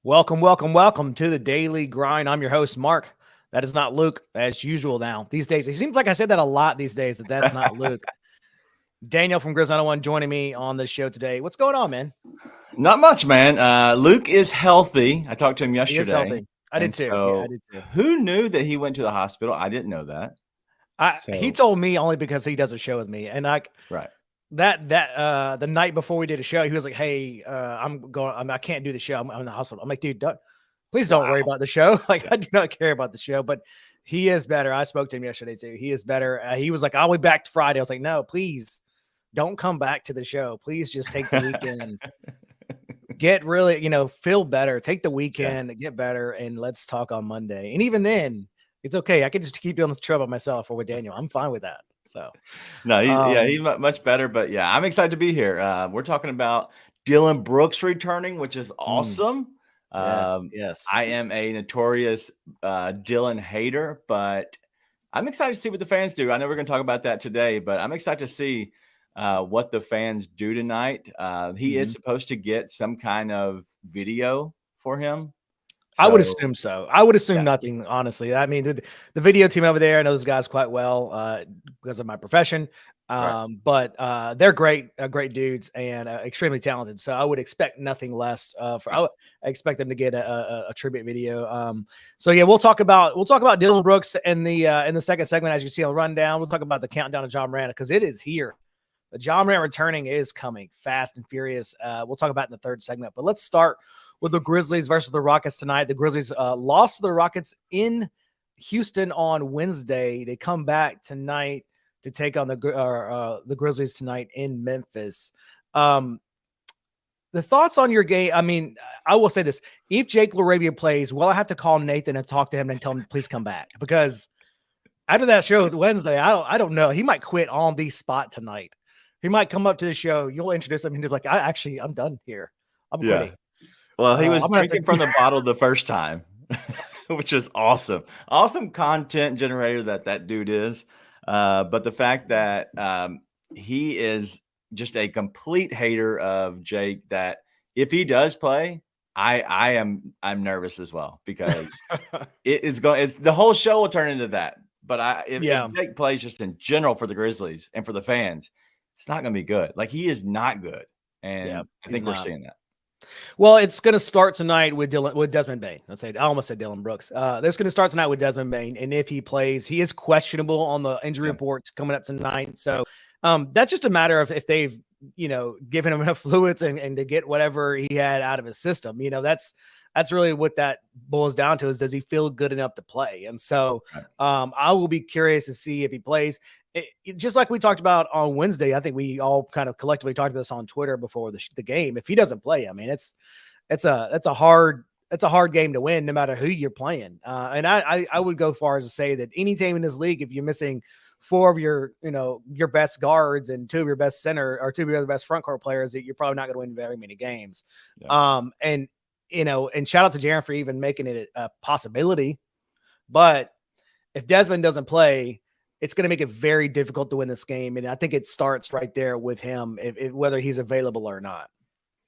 Welcome, welcome, welcome to the Daily Grind. I'm your host, Mark. That is not Luke, as usual now. These days, it seems like I said that a lot these days, that's not Luke. Daniel from Grizz 901 joining me on the show today. What's going on, man? Not much, man. Luke is healthy. I talked to him He is yesterday. healthy. I did too. Yeah, I did too. Who knew that he went to the hospital? I didn't know that. He told me only because he does a show with me. And right. The night before we did a show, he was like, "Hey, I can't do the show. I'm in the hospital." I'm like, "Dude, please don't worry about the show. Like, I do not care about the show." But he is better. I spoke to him yesterday too. He is better. He was like, "I'll be back Friday." I was like, "No, please don't come back to the show. Please just take the weekend, get really, feel better. Take the weekend, get better, and let's talk on Monday." And even then, it's okay. I can just keep you on the trail by myself or with Daniel. I'm fine with that. So, no, he's much better. But yeah, I'm excited to be here. We're talking about Dillon Brooks returning, which is awesome. Yes. I am a notorious Dillon hater, but I'm excited to see what the fans do. I know we're going to talk about that today, but I'm excited to see what the fans do tonight. He is supposed to get some kind of video for him. I would assume so. I would assume nothing, honestly. I mean, the video team over there, I know those guys quite well because of my profession. But they're great dudes and extremely talented. So I would expect nothing less. I expect them to get a tribute video. So yeah, we'll talk about Dillon Brooks in the second segment, as you see on the rundown. We'll talk about the countdown to John Morant because it is here. The John Morant returning is coming fast and furious. We'll talk about it in the third segment, but let's start with the Grizzlies versus the Rockets tonight. The Grizzlies lost to the Rockets in Houston on Wednesday. They come back tonight to take on the Grizzlies tonight in Memphis. The thoughts on your game? I mean, I will say this: if Jake LaRavia plays, well, I have to call Nathan and talk to him and tell him please come back, because after that show Wednesday, I don't know. He might quit on the spot tonight. He might come up to the show. You'll introduce him and he'll be like, I'm done here. I'm quitting. Well, he was drinking from the bottle the first time, which is awesome. Awesome content generator that dude is. But the fact that he is just a complete hater of Jake, that if he does play, I'm nervous as well, because the whole show will turn into that. But if Jake plays just in general for the Grizzlies and for the fans, it's not going to be good. Like, he is not good. And I think we're seeing that. Well, it's going to start tonight with Desmond Bane. I almost said Dillon Brooks. That's going to start tonight with Desmond Bane, and if he plays, he is questionable on the injury reports coming up tonight. So that's just a matter of if they've given him enough fluids and to get whatever he had out of his system. That's really what that boils down to, is does he feel good enough to play? And so I will be curious to see if he plays. Just like we talked about on Wednesday, I think we all kind of collectively talked about this on Twitter before the game. If he doesn't play, I mean, it's a hard game to win, no matter who you're playing. And I would go far as to say that any team in this league, if you're missing four of your best guards and two of your best center or two of your best front court players, that you're probably not going to win very many games. And shout out to Jaren for even making it a possibility. But if Desmond doesn't play, it's going to make it very difficult to win this game. And I think it starts right there with him, whether he's available or not.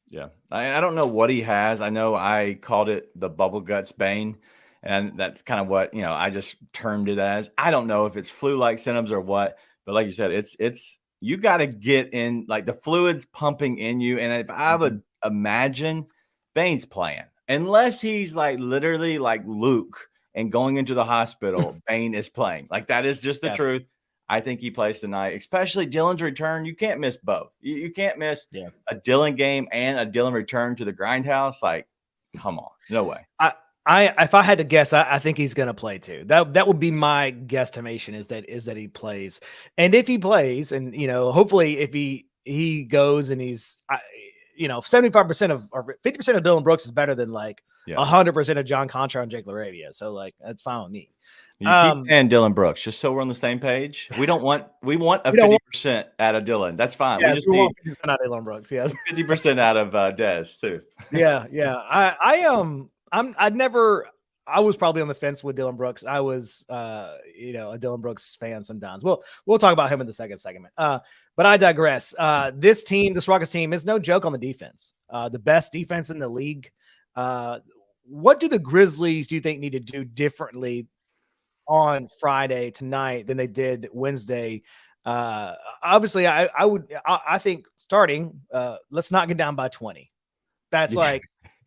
Yeah. I don't know what he has. I know I called it the bubble guts Bane, and that's kind of what, I just termed it as. I don't know if it's flu-like symptoms or what, but like you said, it's you got to get in, like, the fluids pumping in you. And if I would imagine Bane's playing, unless he's like literally like Luke and going into the hospital, Bane is playing. Like, that is just the truth. I think he plays tonight, especially Dillon's return. You can't miss both. You can't miss a Dillon game and a Dillon return to the grindhouse. Like, come on, no way. If I had to guess, I think he's going to play too. That would be my guesstimation, is that he plays. And if he plays, and hopefully if he goes and he's 75% of or 50% of Dillon Brooks is better than like 100% of John Contra and Jake LaRavia. So like, that's fine with me. You keep saying Dillon Brooks, just so we're on the same page. We want a 50% out of Dillon. That's fine. Yes, we want 50% out of Dillon Brooks. Yes, 50% out of Dez too. Yeah. I was probably on the fence with Dillon Brooks. I was, a Dillon Brooks fan sometimes. We'll talk about him in the second segment. But I digress. This Rockets team is no joke on the defense. The best defense in the league. what do the Grizzlies do you think need to do differently on Friday tonight than they did Wednesday? Obviously, I think starting, let's not get down by 20. That's like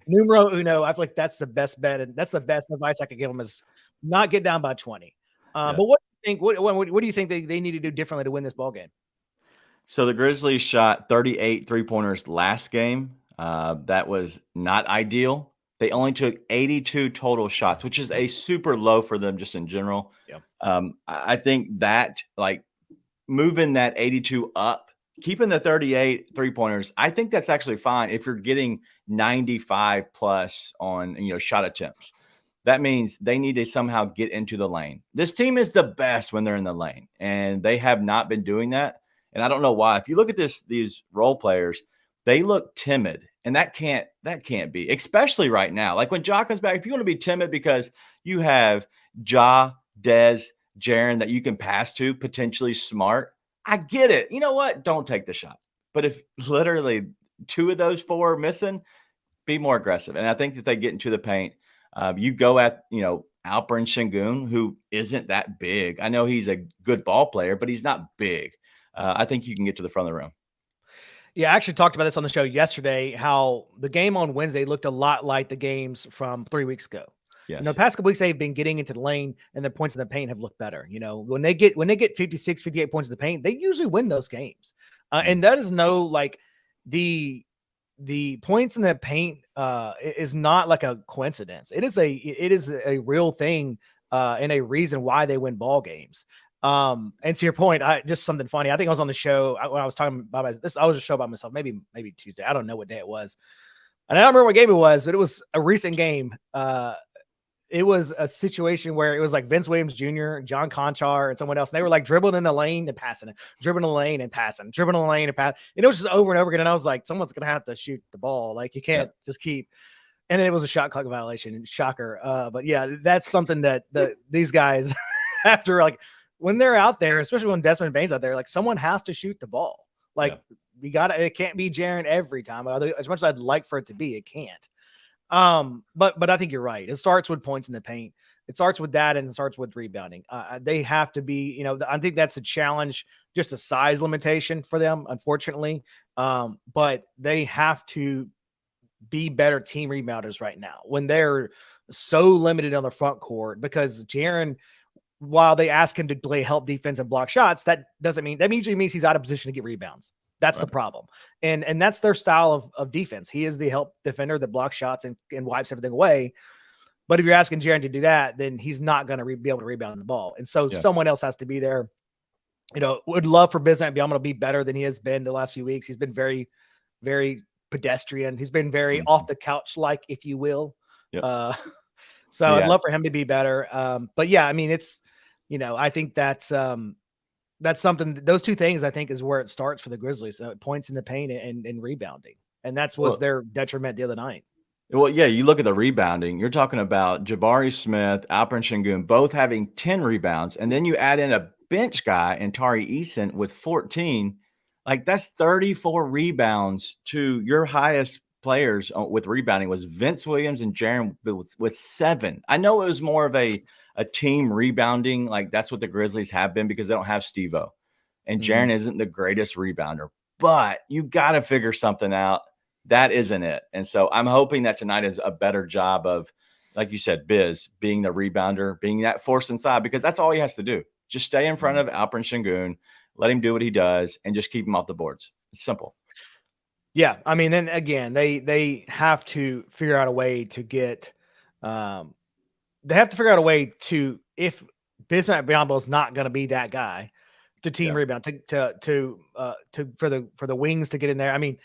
numero uno. I feel like that's the best bet, and that's the best advice I could give them is not get down by 20. But what do you think? What do you think they need to do differently to win this ball game? So the Grizzlies shot 38 three-pointers last game. That was not ideal. They only took 82 total shots, which is a super low for them just in general. Yeah. I think that like moving that 82 up, keeping the 38 three-pointers, I think that's actually fine if you're getting 95 plus on shot attempts. That means they need to somehow get into the lane. This team is the best when they're in the lane, and they have not been doing that. And I don't know why. If you look at these role players, they look timid, and that can't be, especially right now. Like when Ja comes back, if you want to be timid because you have Ja, Dez, Jaren that you can pass to, potentially Smart, I get it. You know what? Don't take the shot. But if literally 2 of those 4 are missing, be more aggressive. And I think that they get into the paint. You go at Alperen Sengun, who isn't that big. I know he's a good ball player, but he's not big. I think you can get to the front of the rim. Yeah, I actually talked about this on the show yesterday, how the game on Wednesday looked a lot like the games from 3 weeks ago. Yes. The past couple weeks they've been getting into the lane and the points in the paint have looked better. When they get 56, 58 points in the paint, they usually win those games. And that is the points in the paint is not like a coincidence. It is a real thing and a reason why they win ball games. And to your point, just something funny. I think I was on the show when I was talking about this. I was a show by myself, maybe Tuesday. I don't know what day it was, and I don't remember what game it was, but it was a recent game. It was a situation where it was like Vince Williams Jr., John Conchar, and someone else. And they were like dribbling in the lane and passing it, dribbling in the lane and passing, dribbling in the lane and passing. And it was just over and over again. And I was like, someone's gonna have to shoot the ball. Like you can't just keep. And then it was a shot clock violation. Shocker. But yeah, that's something that these guys after like. When they're out there, especially when Desmond Bane's out there, like someone has to shoot the ball. Like it can't be Jaren every time. As much as I'd like for it to be, it can't. But I think you're right. It starts with points in the paint. It starts with that, and it starts with rebounding. They have to be, I think that's a challenge, just a size limitation for them, unfortunately. But they have to be better team rebounders right now when they're so limited on the front court because Jaren, while they ask him to play help defense and block shots, that usually means he's out of position to get rebounds. That's the problem. And that's their style of defense. He is the help defender that blocks shots and wipes everything away. But if you're asking Jaren to do that, then he's not going to be able to rebound the ball. And so someone else has to be there. Would love for Bismack Biyombo to be better than he has been the last few weeks. He's been very, very pedestrian. He's been very off the couch, like, if you will. I'd love for him to be better. But yeah, I mean, it's, I think that's something. Those two things I think is where it starts for the Grizzlies: points in the paint and rebounding, and was their detriment the other night. Well, yeah, you look at the rebounding. You're talking about Jabari Smith, Alperen Sengun, both having 10 rebounds, and then you add in a bench guy and Tari Eason with 14. Like that's 34 rebounds to your highest players with rebounding was Vince Williams and Jaren with 7. I know it was more of a team rebounding. Like that's what the Grizzlies have been because they don't have Steve-O. And Jaren isn't the greatest rebounder, but you got to figure something out. That isn't it. And so I'm hoping that tonight is a better job of, like you said, Biz being the rebounder, being that force inside, because that's all he has to do. Just stay in front of Alperen Sengun, let him do what he does, and just keep him off the boards. It's simple. Yeah. I mean, then again, they have to figure out a way to get they have to figure out a way to, if Bismack Biyombo is not going to be that guy to team rebound, for the wings to get in there. I mean,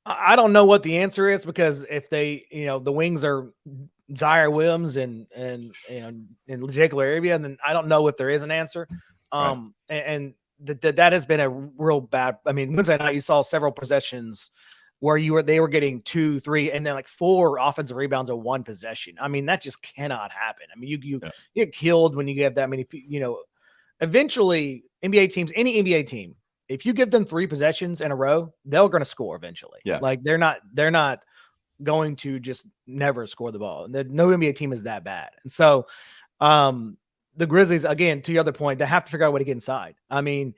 I don't know what the answer is because if they, the wings are Zaire Williams and Jake LaRavia, and then I don't know if there is an answer. And that has been a real bad. I mean, Wednesday night you saw several possessions where they were getting 2, 3, and then like 4 offensive rebounds in one possession. I mean, that just cannot happen. I mean, you get killed when you have that many. Eventually, NBA teams, any NBA team, if you give them 3 possessions in a row, they're going to score eventually. Yeah. Like they're not going to just never score the ball. No NBA team is that bad. And so the Grizzlies, again, to your other point, they have to figure out a way to get inside. I mean,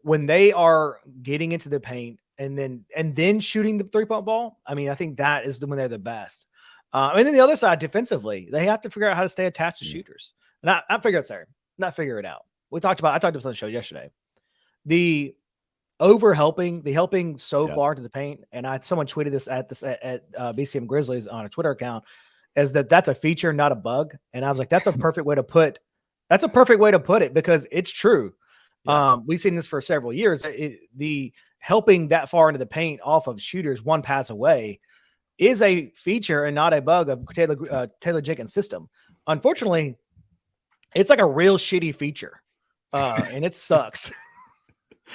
when they are getting into the paint and then shooting the 3-point ball, I mean, I think that is when they're the best. And then the other side, defensively, they have to figure out how to stay attached to shooters. Not figure it out. I talked about this on the show yesterday. The helping so far to the paint, and someone tweeted this at BCM Grizzlies on a Twitter account, is that's a feature, not a bug. And I was like, that's a perfect way to put it, because it's true. Yeah. We've seen this for several years. The helping that far into the paint off of shooters one pass away is a feature and not a bug of Taylor Jenkins' system. Unfortunately, it's like a real shitty feature, and it sucks.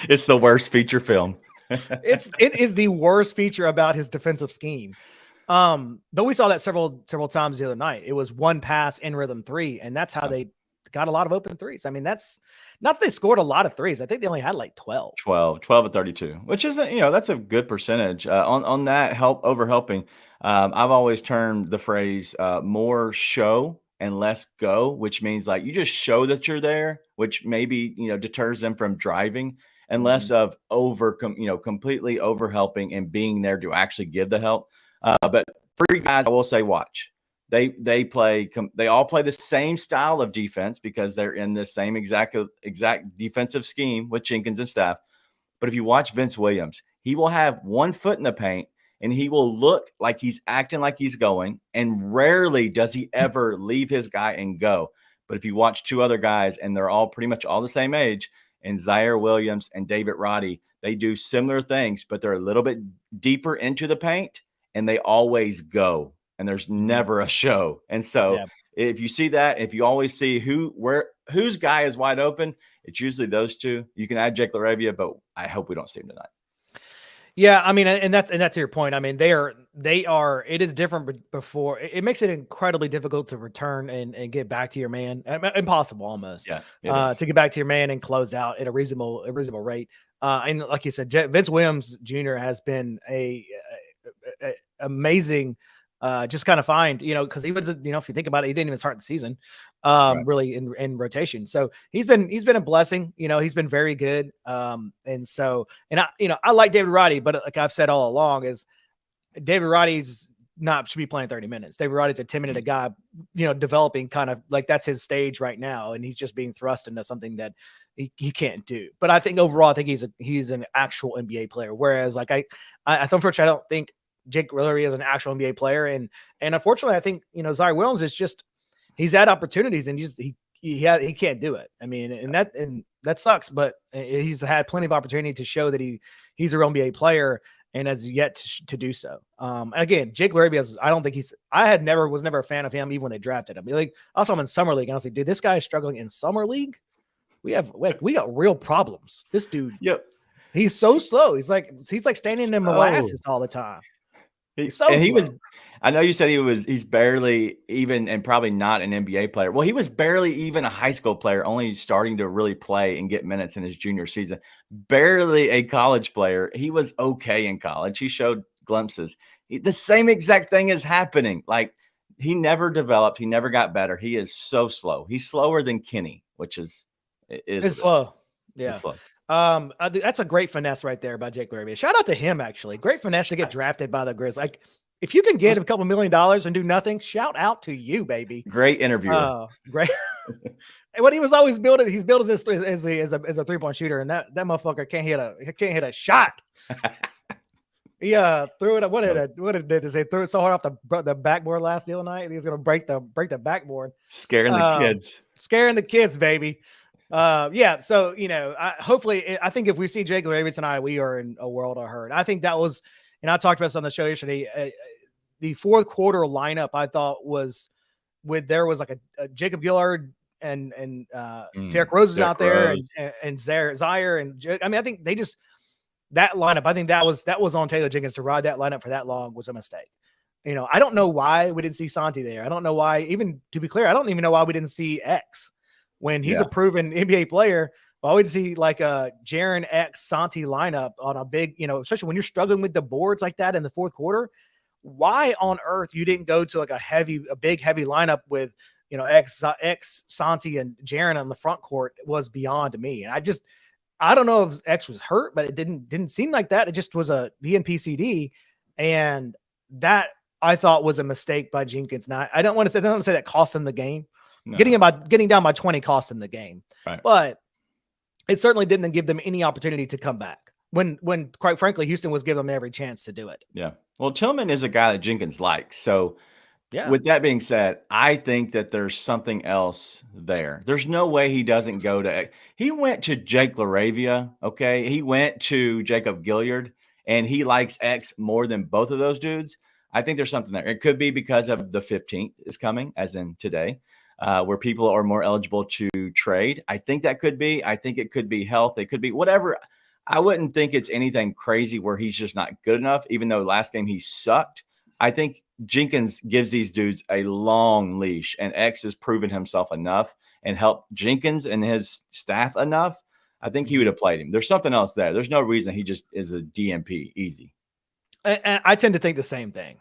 It's the worst feature film. It is the worst feature about his defensive scheme. But we saw that several times the other night. It was one pass in rhythm 3, and that's how they got a lot of open threes. I mean, that's not that they scored a lot of threes. I think they only had like 12 of 32, which isn't, that's a good percentage on that helping. I've always termed the phrase more show and less go, which means like you just show that you're there, which maybe, deters them from driving, and less of completely over helping and being there to actually give the help. But for you guys, I will say, watch. They all play the same style of defense because they're in the same exact defensive scheme with Jenkins and staff. But if you watch Vince Williams, he will have one foot in the paint and he will look like he's acting like he's going. And rarely does he ever leave his guy and go. But if you watch two other guys, and they're all pretty much all the same age, and Zaire Williams and David Roddy, they do similar things, but they're a little bit deeper into the paint and they always go. And there's never a show. And so if you see that, if you always see whose guy is wide open, it's usually those two. You can add Jake LaRavia, but I hope we don't see him tonight. Yeah, I mean, and that's your point. I mean, they are. It is different before. It makes it incredibly difficult to return and get back to your man. Impossible almost. Yeah, to get back to your man and close out at a reasonable rate. And like you said, Vince Williams Jr. has been a amazing. Just kind of find, because he was, if you think about it, he didn't even start the season, really in rotation. So he's been a blessing. He's been very good. And I like David Roddy, but like I've said all along, is David Roddy's should be playing 30 minutes. David Roddy's a 10-minute guy, developing, kind of like that's his stage right now, and he's just being thrust into something that he can't do. But I think overall, I think he's an actual NBA player. Whereas like unfortunately, I don't think Jake LaRavia is an actual NBA player, and unfortunately, I think Zaire Williams is just he's had opportunities and he can't do it. I mean, and that sucks, but he's had plenty of opportunity to show that he's a real NBA player and has yet to do so. Again, Jake LaRavia, I don't think was never a fan of him even when they drafted him. Like I saw him in summer league, and I was like, dude, this guy is struggling in summer league. We got real problems. This dude, he's so slow. He's like standing in molasses all the time. I know you said he's barely even, and probably not an NBA player. Well, he was barely even a high school player, only starting to really play and get minutes in his junior season. Barely a college player. He was okay in college. He showed glimpses. The same exact thing is happening. Like he never developed. He never got better. He is so slow. He's slower than Kenny, which is slow. Yeah. It's slow. That's a great finesse right there by Jake LaRavia. Shout out to him, actually. Great finesse to get drafted by the Grizz. Like, if you can get a couple $1 million and do nothing, shout out to you, baby. Great interviewer. Great. And what he was always building, he's built as a 3-point shooter, and that motherfucker can't hit a shot. He threw it up. What did they say? Threw it so hard off the backboard the other night. He was gonna break the backboard. Scaring the kids, baby. So hopefully, I think if we see Jake LaRavia tonight, we are in a world of hurt. I think that was, and I talked about this on the show yesterday. The fourth quarter lineup I thought was there was like a Jacob Gillard and Derrick Rose is out there, and Zaire and I mean, I think they just that lineup. I think that was on Taylor Jenkins to ride that lineup for that long was a mistake. I don't know why we didn't see Santi there. I don't know why. Even to be clear, I don't even know why we didn't see X. When he's a proven NBA player, why would you see like a Jaren X Santi lineup on a big, especially when you're struggling with the boards like that in the fourth quarter? why on earth you didn't go to like a big heavy lineup with, you know, X Santi and Jaren on the front court was beyond me. And I don't know if X was hurt, but it didn't seem like that. It just was a DNPCD, and that I thought was a mistake by Jenkins. Now I don't want to say that cost him the game. No. Getting down by 20 cost him the game, right. But it certainly didn't give them any opportunity to come back when quite frankly, Houston was giving them every chance to do it. Yeah. Well, Tillman is a guy that Jenkins likes. So yeah. With that being said, I think that there's something else there. There's no way he doesn't go to – he went to Jake LaRavia, okay? He went to Jacob Gilliard, and he likes X more than both of those dudes. I think there's something there. It could be because of the 15th is coming, as in today, where people are more eligible to trade. I think that could be. I think it could be health. It could be whatever. I wouldn't think it's anything crazy where he's just not good enough, even though last game he sucked. I think Jenkins gives these dudes a long leash, and X has proven himself enough and helped Jenkins and his staff enough. I think he would have played him. There's something else there. There's no reason he just is a DMP easy. And I tend to think the same thing.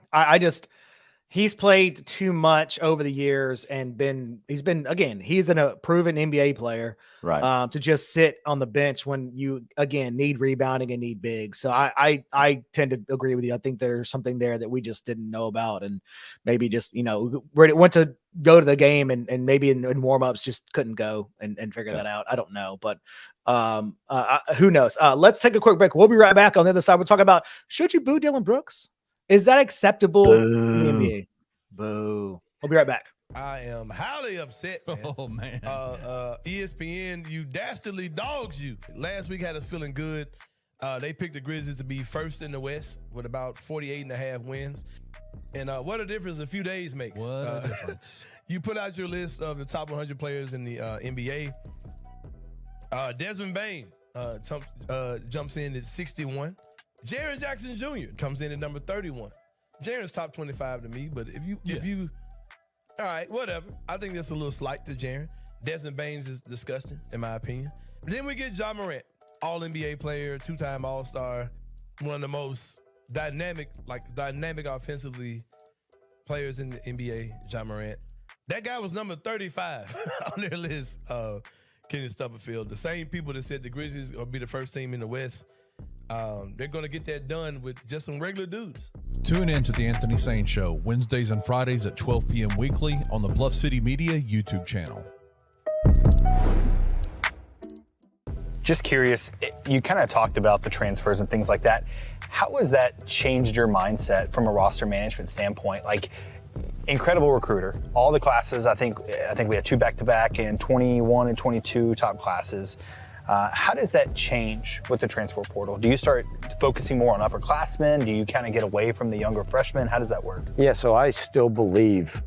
He's played too much over the years and he's a proven NBA player, right? To just sit on the bench when you again need rebounding and need big. So I tend to agree with you. I think there's something there that we just didn't know about, and maybe just went to go to the game and maybe in warmups just couldn't go and figure that out. I don't know, but who knows? Let's take a quick break. We'll be right back. On the other side, we'll talk about, should you boo Dillon Brooks? Is that acceptable in the NBA? Boo. We'll be right back. I am highly upset, man. Oh, man. ESPN, you dastardly dogs you. Last week had us feeling good. They picked the Grizzlies to be first in the West with about 48.5 wins. And what a difference a few days makes. What a difference. You put out your list of the top 100 players in the NBA. Desmond Bane jumps in at 61. Jaren Jackson Jr. comes in at number 31. Jaren's top 25 to me, but if you, all right, whatever. I think that's a little slight to Jaren. Desmond Baines is disgusting, in my opinion. But then we get Ja Morant, All-NBA player, two-time All-Star, one of the most dynamic offensively players in the NBA, Ja Morant. That guy was number 35 on their list, Kenny Stubblefield. The same people that said the Grizzlies will be the first team in the West. They're going to get that done with just some regular dudes. Tune in to the Anthony Sane Show Wednesdays and Fridays at 12 p.m. weekly on the Bluff City Media YouTube channel. Just curious, you kind of talked about the transfers and things like that. How has that changed your mindset from a roster management standpoint? Like, incredible recruiter. All the classes, I think we had 2 back-to-back and 21 and 22 top classes. How does that change with the transfer portal? Do you start focusing more on upperclassmen? Do you kind of get away from the younger freshmen? How does that work? Yeah, so I still believe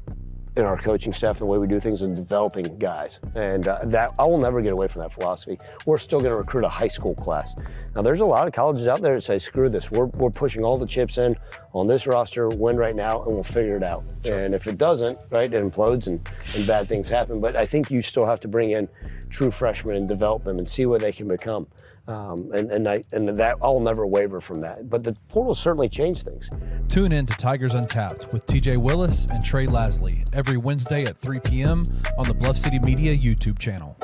in our coaching staff and the way we do things and developing guys. And that I will never get away from that philosophy. We're still going to recruit a high school class. Now, there's a lot of colleges out there that say, screw this. We're pushing all the chips in on this roster, win right now, and we'll figure it out. Sure. And if it doesn't, right, it implodes and bad things happen. But I think you still have to bring in true freshmen and develop them and see what they can become. And that I'll never waver from that. But the portal certainly changed things. Tune in to Tigers Untapped with TJ Willis and Trey Lasley every Wednesday at 3 p.m. on the Bluff City Media YouTube channel.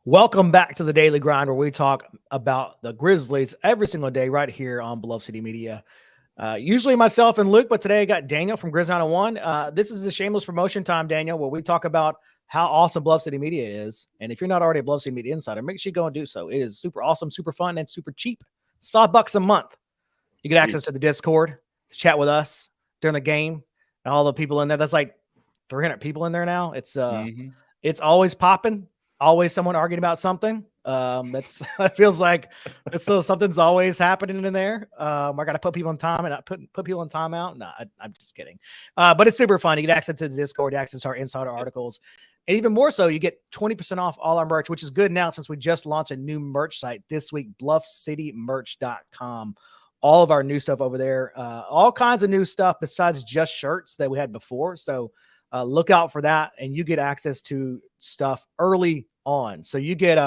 Welcome back to the Daily Grind, where we talk about the Grizzlies every single day right here on Bluff City Media. Usually myself and Luke, but today I got Daniel from Grizz 901. This is the shameless promotion time, Daniel, where we talk about how awesome Bluff City Media is. And if you're not already a Bluff City Media insider, make sure you go and do so. It is super awesome, super fun, and super cheap. It's $5 a month. You get access to the Discord to chat with us during the game and all the people in there. That's like 300 people in there now. It's always popping. Always someone arguing about something. It feels like something's always happening in there. I got to put people in time and not put people in timeout. No, I'm just kidding. But it's super fun. You get access to the Discord, access to our insider articles, and even more so, you get 20% off all our merch, which is good now since we just launched a new merch site this week, bluffcitymerch.com. All of our new stuff over there, all kinds of new stuff besides just shirts that we had before. So look out for that, and you get access to stuff early on. So you get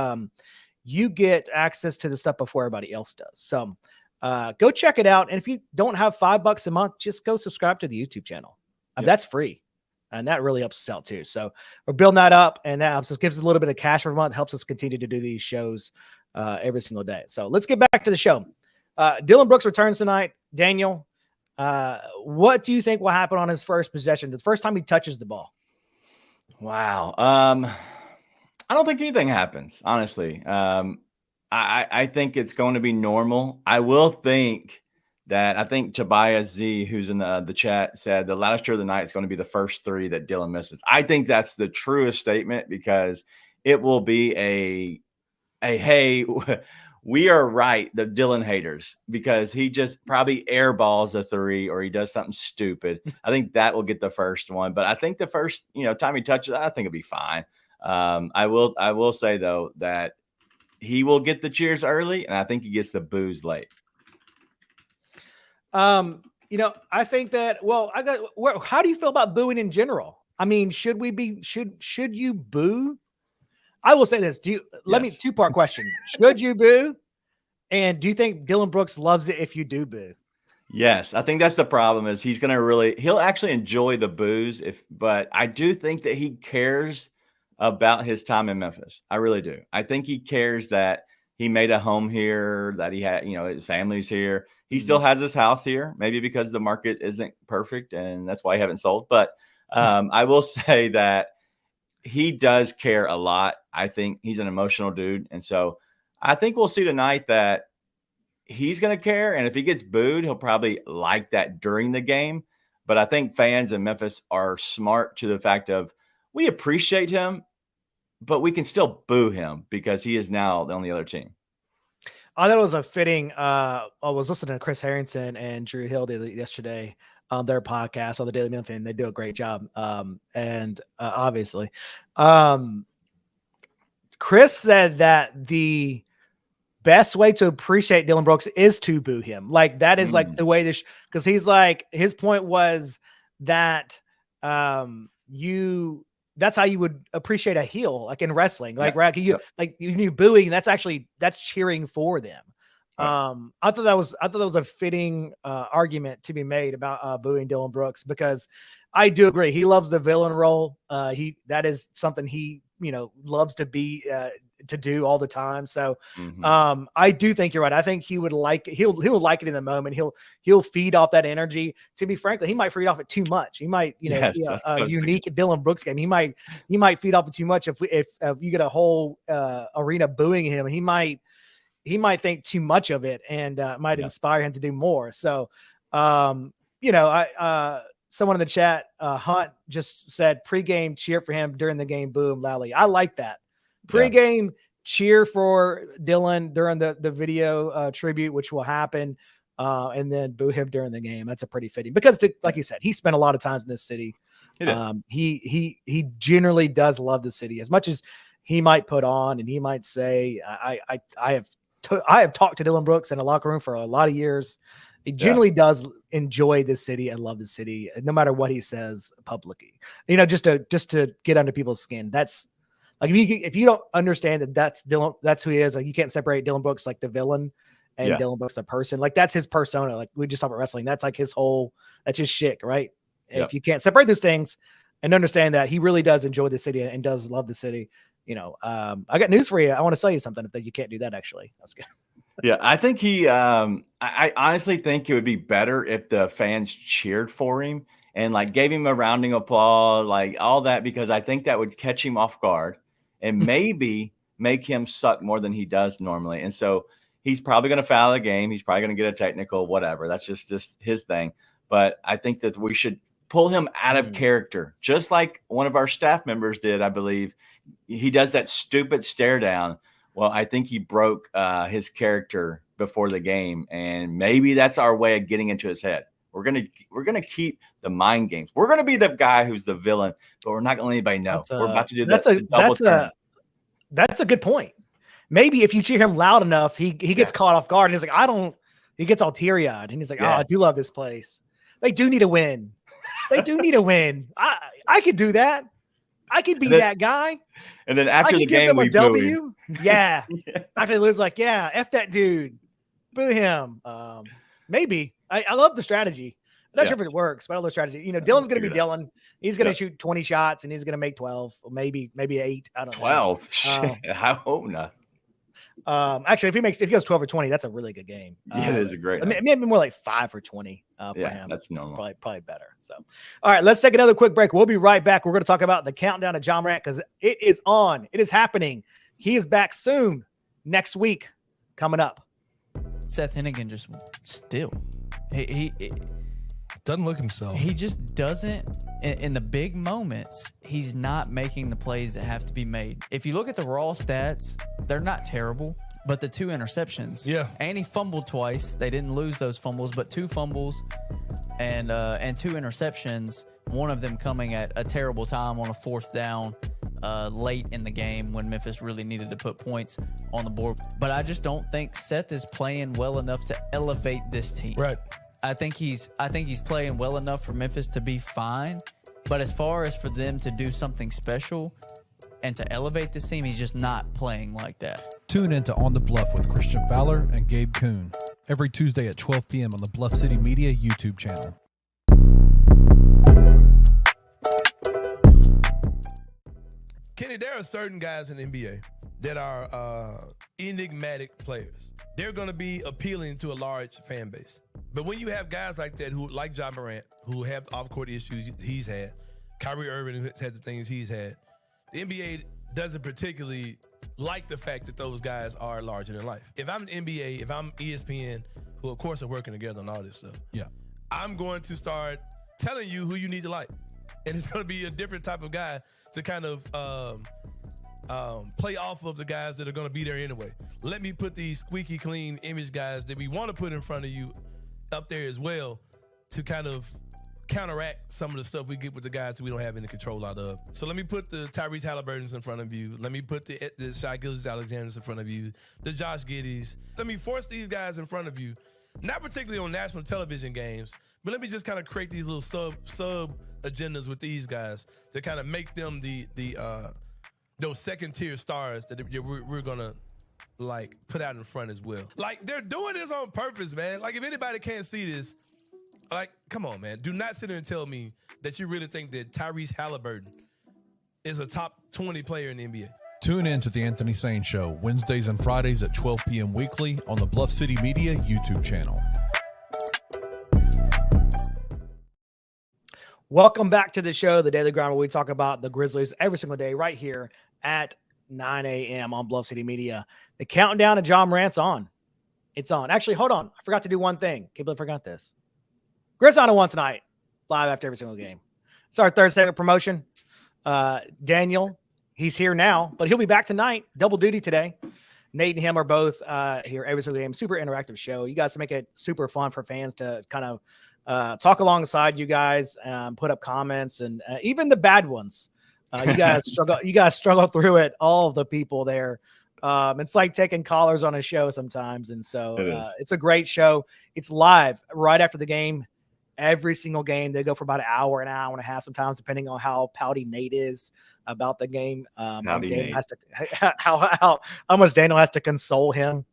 you get access to the stuff before everybody else does. So go check it out. And if you don't have $5 a month, just go subscribe to the YouTube channel. That's free. And that really helps us out too. So we're building that up, and that helps us, gives us a little bit of cash every month, helps us continue to do these shows every single day. So let's get back to the show. Dillon Brooks returns tonight. Daniel, what do you think will happen on his first possession, the first time he touches the ball? Wow. I don't think anything happens, honestly. I think it's going to be normal. I will think that I think Tobias Z, who's in the chat, said the last year of the night is going to be the first 3 that Dillon misses. I think that's the truest statement, because it will be a hey, we are right, the Dillon haters, because he just probably airballs a 3 or he does something stupid. I think that will get the first one, but I think the first time he touches, I think it'll be fine. I will say though that he will get the cheers early, and I think he gets the boos late. I think that, how do you feel about booing in general? I mean, should you boo? I will say this. Let me 2-part question. Should you boo? And do you think Dillon Brooks loves it if you do boo? Yes. I think that's the problem, is he'll actually enjoy the boos but I do think that he cares about his time in Memphis. I really do. I think he cares that he made a home here, that he had, his family's here. He still has his house here, maybe because the market isn't perfect and that's why he haven't sold. But I will say that he does care a lot. I think he's an emotional dude. And so I think we'll see tonight that he's going to care. And if he gets booed, he'll probably like that during the game. But I think fans in Memphis are smart to the fact of, we appreciate him, but we can still boo him because he is now the only other team. I thought it was a fitting. I was listening to Chris Harrington and Drew Hill yesterday on their podcast on the Daily Memphis, and they do a great job. Obviously, Chris said that the best way to appreciate Dillon Brooks is to boo him. Like that is like the way this, because he's like, his point was that that's how you would appreciate a heel, like in wrestling, like right, you booing. That's cheering for them. Right. I thought that was a fitting argument to be made about booing Dillon Brooks, because I do agree he loves the villain role. That is something he loves to be to do all the time. So I do think you're right. I think he would like he'll like it in the moment. He'll feed off that energy. To be frankly, he might feed off it too much. He might see a unique Dillon Brooks game. He might feed off it too much. If you get a whole arena booing him, he might think too much of it, and might inspire him to do more. So someone in the chat, Hunt, just said pregame cheer for him, during the game boo him loudly. I like that. Pre-game cheer for Dillon during the video tribute, which will happen, and then boo him during the game. That's a pretty fitting, because like you said, he spent a lot of times in this city. He generally does love the city, as much as he might put on and he might say, I have talked to Dillon Brooks in a locker room for a lot of years. He generally does enjoy this city and love the city, no matter what he says publicly. Just to get under people's skin. That's like, if you don't understand that that's Dillon, that's who he is. Like, you can't separate Dillon Brooks, like the villain, and Dillon Brooks the person. Like, that's his persona. Like, we just talk about wrestling. That's like that's his shtick, right? If you can't separate those things and understand that he really does enjoy the city and does love the city, I got news for you. I want to tell you something if you can't do that. Actually, I was good. Yeah, I think I honestly think it would be better if the fans cheered for him and like gave him a rounding applause, like all that, because I think that would catch him off guard and maybe make him suck more than he does normally. And so he's probably going to foul the game. He's probably going to get a technical, whatever. That's just his thing. But I think that we should pull him out of character, just like one of our staff members did, I believe. He does that stupid stare down. Well, I think he broke his character before the game, and maybe that's our way of getting into his head. We're gonna keep the mind games. We're gonna be the guy who's the villain, but we're not gonna let anybody know. We're about to do that. That's a good point. Maybe if you cheer him loud enough, he gets caught off guard, and he's like, he gets all teary eyed, and he's like, I do love this place. They do need a win. They do need a win. I could do that. I could be And then- that guy. And then I after could the give game, them we a boo him. W. Yeah. After they lose, like, yeah, F that dude. Boo him. Maybe. I love the strategy. I'm not sure if it works, but I love the strategy. You know, Dillon's going to be Dillon. He's going to shoot 20 shots and he's going to make 12 or maybe 8. I don't know. 12. Shit, I hope not. Actually, if he goes 12 or 20, that's a really good game. Yeah, it is a great. Maybe more like 5 or 20 for him. That's normal. Probably better. So, all right, let's take another quick break. We'll be right back. We're going to talk about the countdown to John Morant because it is on. It is happening. He is back soon. Next week, coming up. Seth Hennigan just still. He Doesn't look himself. He just doesn't, in the big moments, he's not making the plays that have to be made. If you look at the raw stats, they're not terrible, but the 2 interceptions. Yeah. And he fumbled twice. They didn't lose those fumbles, but 2 fumbles and 2 interceptions, one of them coming at a terrible time on a 4th down late in the game when Memphis really needed to put points on the board. But I just don't think Seth is playing well enough to elevate this team. Right. I think he's playing well enough for Memphis to be fine, but as far as for them to do something special and to elevate this team, he's just not playing like that. Tune in to On the Bluff with Christian Fowler and Gabe Kuhn every Tuesday at 12 p.m. on the Bluff City Media YouTube channel. Kenny, there are certain guys in the NBA that are enigmatic players. They're going to be appealing to a large fan base. But when you have guys like that who, like John Morant, who have off-court issues he's had, Kyrie Irving who has had the things he's had, the NBA doesn't particularly like the fact that those guys are larger than life. If I'm the NBA, if I'm ESPN, who of course are working together on all this stuff, I'm going to start telling you who you need to like. And it's going to be a different type of guy to kind of play off of the guys that are going to be there anyway. Let me put these squeaky clean image guys that we want to put in front of you up there as well to kind of counteract some of the stuff we get with the guys that we don't have any control out of. So let me put the Tyrese Halliburtons in front of you. Let me put the Shai Gilgeous-Alexanders in front of you, the Josh Giddys. Let me force these guys in front of you, not particularly on national television games, but let me just kind of create these little sub agendas with these guys to kind of make them those second tier stars that we're gonna like put out in front as well. Like they're doing this on purpose, man. Like if anybody can't see this, like come on, man. Do not sit there and tell me that you really think that Tyrese Halliburton is a top 20 player in the NBA. Tune in to The Anthony Sane Show Wednesdays and Fridays at 12 p.m. weekly on the Bluff City Media YouTube channel. Welcome back to the show, The Daily Grind, where we talk about the Grizzlies every single day right here at 9 a.m. on Bluff City Media. The countdown to John Morant's on. It's on. Actually, hold on. I forgot to do one thing. Can't believe I forgot this. Grizz on one tonight, live after every single game. It's our third segment promotion. Daniel, he's here now, but he'll be back tonight. Double duty today. Nate and him are both here every single game. Super interactive show. You guys make it super fun for fans to kind of talk alongside you guys, put up comments, and even the bad ones. You guys struggle. You guys struggle through it. All of the people there. It's like taking callers on a show sometimes, and so it's a great show. It's live right after the game. Every single game, they go for about an hour and a half, sometimes depending on how pouty Nate is about the game. Daniel has to how much Daniel has to console him.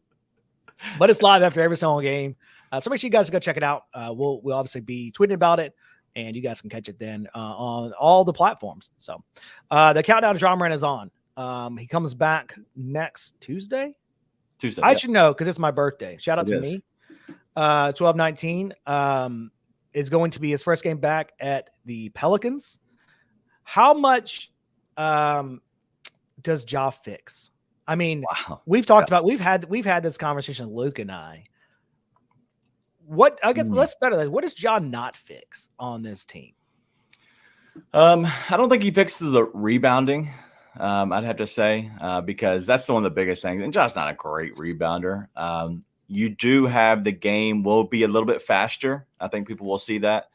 But it's live after every single game. So make sure you guys go check it out. We'll obviously be tweeting about it, and you guys can catch it then on all the platforms. So the countdown to John Morant is on. He comes back next Tuesday. I should know because it's my birthday. Shout out to me. 12/19 is going to be his first game back at the Pelicans. How much does Ja fix? I mean, we've talked about we've had this conversation, Luke and I. What I guess let's better that. What does Ja not fix on this team? I don't think he fixes the rebounding. I'd have to say because that's one of the biggest things. And Ja's not a great rebounder. You do have the game will be a little bit faster. I think people will see that.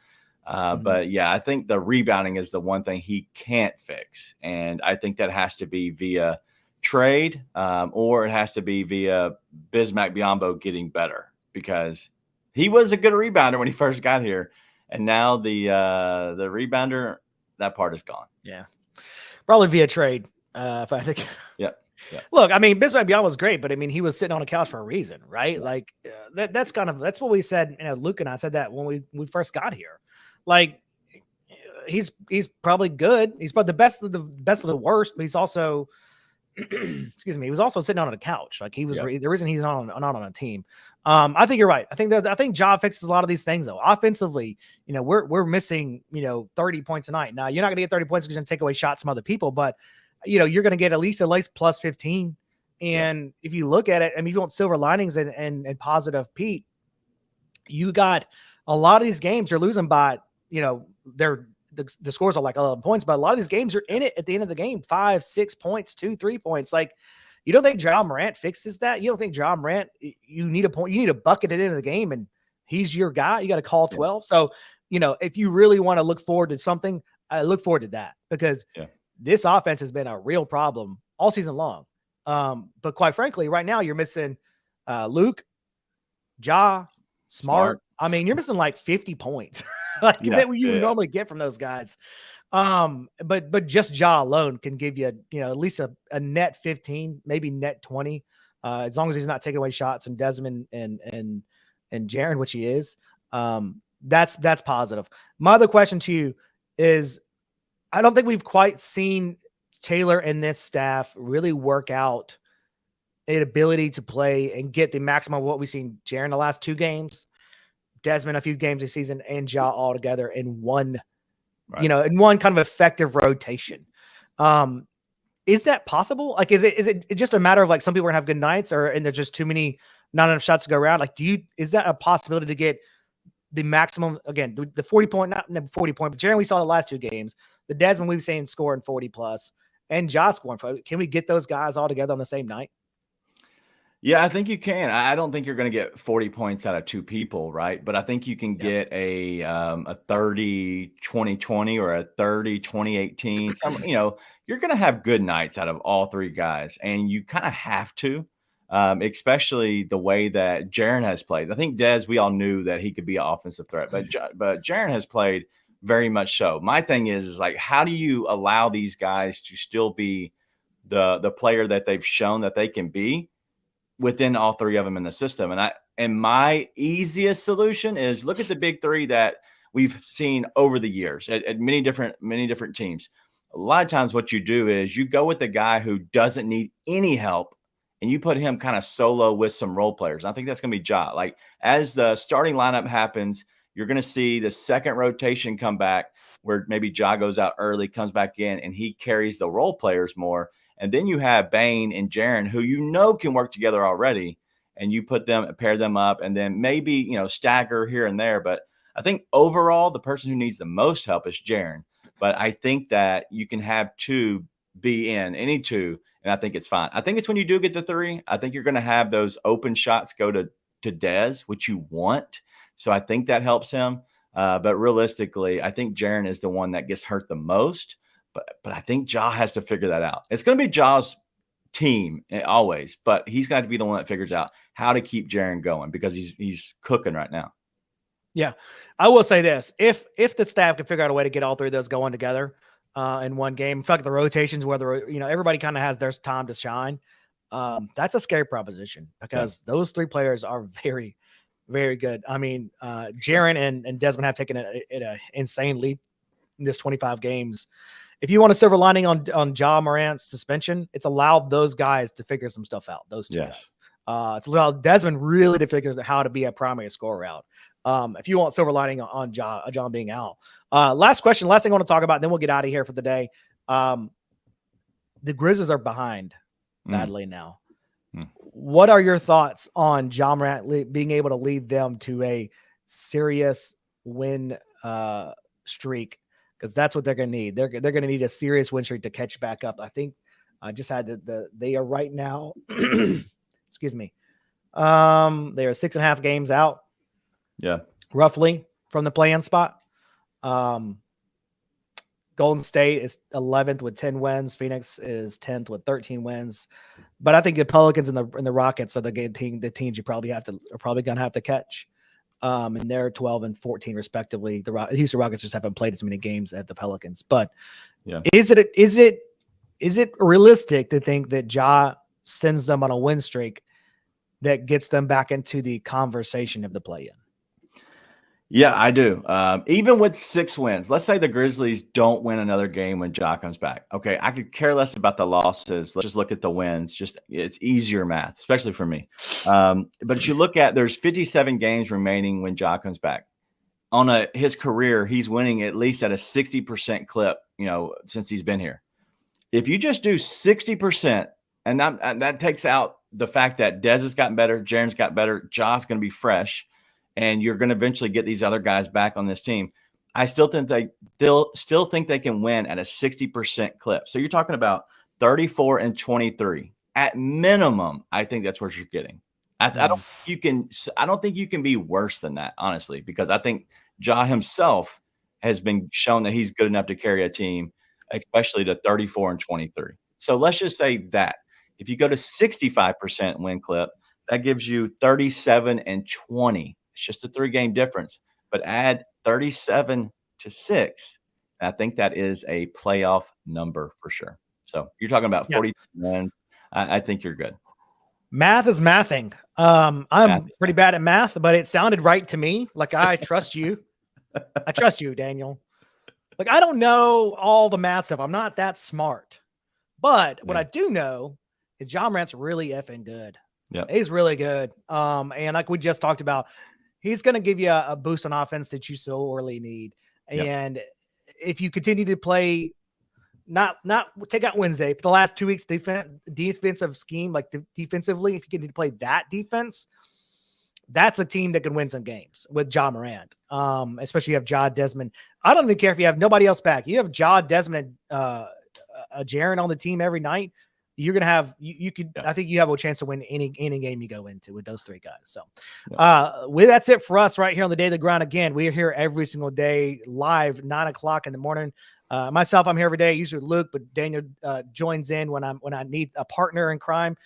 But yeah, I think the rebounding is the one thing he can't fix. And I think that has to be via trade or it has to be via Bismack Biyombo getting better because he was a good rebounder when he first got here. And now the rebounder, that part is gone. Yeah. Probably via trade. If I had to. Yeah. Look, I mean, Bismack Beyond was great, but I mean, he was sitting on a couch for a reason, right? Like that's what we said. Luke and I said that when we first got here. Like he's probably good. He's probably the best of the worst, but he's also excuse me, he was also sitting on a couch. Like he was the reason he's not on a team. I think you're right. I think Ja fixes a lot of these things though. Offensively, we're missing 30 points a night. Now you're not gonna get 30 points because you're gonna take away shots from other people, but you're going to get at least plus 15. And if you look at it, I mean, if you want silver linings and positive, Pete, you got a lot of these games you're losing by, the scores are like 11 points, but a lot of these games are in it at the end of the game, 5, 6 points, 2, 3 points. Like, you don't think Ja Morant fixes that? You don't think Ja Morant, you need a point, you need a bucket at the end of the game and he's your guy. You got to call 12. So, if you really want to look forward to something, I look forward to that because this offense has been a real problem all season long. But quite frankly, right now you're missing Luke, Ja, Smart. I mean, you're missing like 50 points that you would normally get from those guys. But just Ja alone can give you, at least a net 15, maybe net 20, as long as he's not taking away shots from Desmond and Jaren, which he is. That's positive. My other question to you is, I don't think we've quite seen Taylor and this staff really work out an ability to play and get the maximum of what we've seen Jaren the last 2 games, Desmond a few games this season, and Ja all together in one, in one kind of effective rotation. Is that possible? Like, is it just a matter of like some people are gonna have good nights and there's just not enough shots to go around? Like, is that a possibility to get the maximum, again, the 40 point, not 40 point, but Jaren, we saw the last 2 games, the Desmond we've seen scoring 40 plus and Ja scoring 40. Can we get those guys all together on the same night? Yeah, I think you can. I don't think you're going to get 40 points out of 2 people, right? But I think you can get a 30-20-20 or a 30-20-18. You're going to have good nights out of all 3 guys, and you kind of have to. Especially the way that Jaren has played. I think Des, we all knew that he could be an offensive threat, but Jaren has played very much so. My thing is like, how do you allow these guys to still be the player that they've shown that they can be within all 3 of them in the system? And my easiest solution is look at the big 3 that we've seen over the years at many different teams. A lot of times what you do is you go with a guy who doesn't need any help, and you put him kind of solo with some role players. I think that's going to be Ja. Like, as the starting lineup happens, you're going to see the second rotation come back where maybe Ja goes out early, comes back in, and he carries the role players more. And then you have Bane and Jaren, who can work together already, and you pair them up, and then maybe, stagger here and there. But I think overall, the person who needs the most help is Jaren. But I think that you can have 2 be in, any 2, and I think it's fine. I think it's when you do get the 3, I think you're going to have those open shots go to Dez, which you want. So I think that helps him. But realistically, I think Jaren is the one that gets hurt the most. But I think Ja has to figure that out. It's going to be Ja's team always, but he's got to be the one that figures out how to keep Jaren going because he's cooking right now. Yeah, I will say this: if the staff can figure out a way to get all 3 of those going together in one game, in fact, the rotations, whether everybody kind of has their time to shine, that's a scary proposition because those 3 players are very, very good. I mean, Jaren and Desmond have taken an insane leap in this 25 games. If you want a silver lining on Ja Morant's suspension, it's allowed those guys to figure some stuff out. Those 2 guys. It's allowed Desmond really to figure out how to be a primary scorer out. If you want silver lining on John being out. Last question, last thing I want to talk about, then we'll get out of here for the day. The Grizzlies are behind badly now. What are your thoughts on Ja Morant being able to lead them to a serious win streak? Because that's what they're going to need. They're going to need a serious win streak to catch back up. I think I just had they are right now. Excuse me. They are 6.5 games out. Yeah, roughly from the play-in spot. Golden State is 11th with 10 wins. Phoenix is 10th with 13 wins. But I think the Pelicans and the Rockets are the teams you are probably going to have to catch. And they're 12 and 14 respectively. The Houston Rockets just haven't played as many games as the Pelicans. But is it is it realistic to think that Ja sends them on a win streak that gets them back into the conversation of the play-in? Yeah, I do. Even with 6 wins, let's say the Grizzlies don't win another game when Ja comes back. Okay, I could care less about the losses. Let's just look at the wins. It's easier math, especially for me. But if you look at, there's 57 games remaining when Ja comes back. On his career, he's winning at least at a 60% clip, since he's been here. If you just do 60%, and that takes out the fact that Dez has gotten better, Jaren's got better, Ja's going to be fresh, and you're going to eventually get these other guys back on this team. I still think they can win at a 60% clip. So you're talking about 34-23 at minimum. I think that's what you're getting. I don't think you can be worse than that, honestly, because I think Ja himself has been shown that he's good enough to carry a team, especially to 34-23. So let's just say that if you go to 65% win clip, that gives you 37-20. It's just a 3-game difference, but add 37 to 6. I think that is a playoff number for sure. So you're talking about 40 wins. I think you're good. Math is mathing. I'm pretty bad at math, but it sounded right to me. Like, I trust you. I trust you, Daniel. Like, I don't know all the math stuff. I'm not that smart. But what I do know is Ja Morant's really effing good. Yeah, he's really good. And like we just talked about, he's going to give you a boost on offense that you sorely need. And if you continue to play, not take out Wednesday, but the last 2 weeks defensive scheme, like defensively, if you continue to play that defense, that's a team that can win some games with Ja Morant. Especially you have Ja, Desmond. I don't even care if you have nobody else back. You have Ja, Desmond, Jaren on the team every night. You're going to have, I think you have a chance to win any game you go into with those 3 guys. So that's it for us right here on the Day of the Grind. Again, we are here every single day live, 9:00 in the morning. Myself, I'm here every day, usually Luke, but Daniel joins in when I need a partner in crime.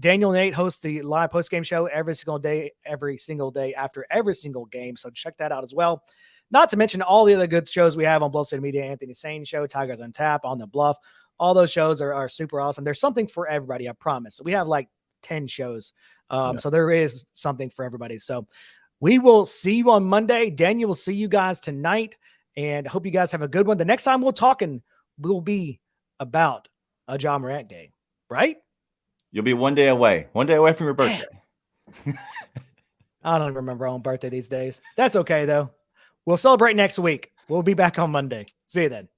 Daniel and Nate host the live post-game show every single day after every single game. So check that out as well. Not to mention all the other good shows we have on Bluff City Media, Anthony Sane Show, Tigers on Tap, On the Bluff. All those shows are super awesome. There's something for everybody, I promise. We have like 10 shows. So there is something for everybody. So we will see you on Monday. Daniel will see you guys tonight. And I hope you guys have a good one. The next time we'll will be about a Ja Morant game, right? You'll be one day away from your birthday. I don't even remember my own birthday these days. That's okay, though. We'll celebrate next week. We'll be back on Monday. See you then.